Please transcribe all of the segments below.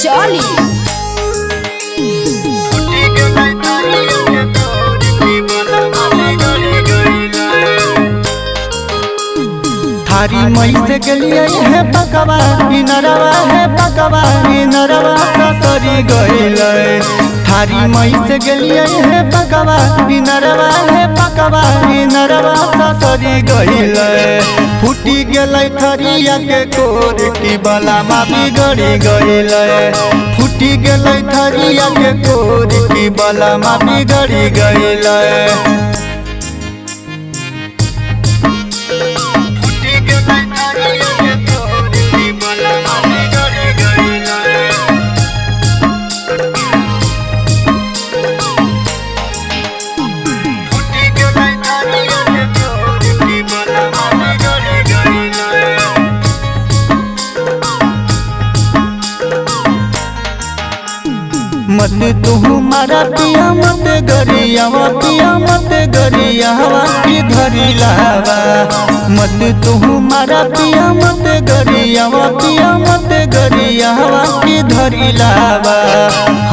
चली थारी मई से गलिए है पकवा नरवा है पकवा नरवा ससरी गईल। थारी मई से गलिए है पकवा नरवा है पकवा नरवा ससरी गईल। फूटी गल थरिया के कोर की बला मा बिगड़ी गईल। फूटी गल थरिया के कोर की बला मा बिगड़ी गईल। मत तू मारा पिया मत गरियावा पिया मत गरियावा की धरी लावा। मत तू मारा पिया मत गरियावा पिया मत गरियावा की धरी लावा।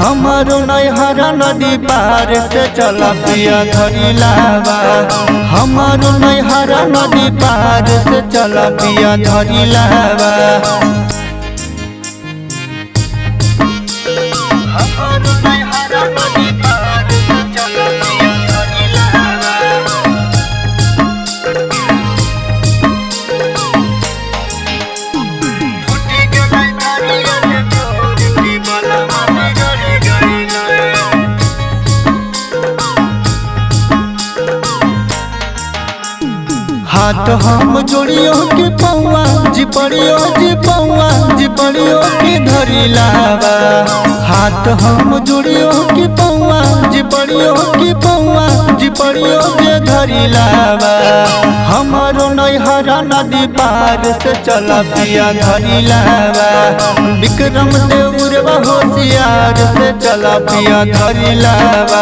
हमारो नैहरा नदी पार से चला पिया धरी लावा। हमारो नैहरा नदी पार से चला पिया धरी लावा। हाथ हम जोड़ियो के पौआ जी पड़ियो की धरी लावा। हाथ हम जोड़ियो के पौआ जी पड़ियो के धरी लावा। हमारो नैहरा नदी पार से चला पिया धरी लावा। विक्रम देव होशियार से चला पिया धरी लावा।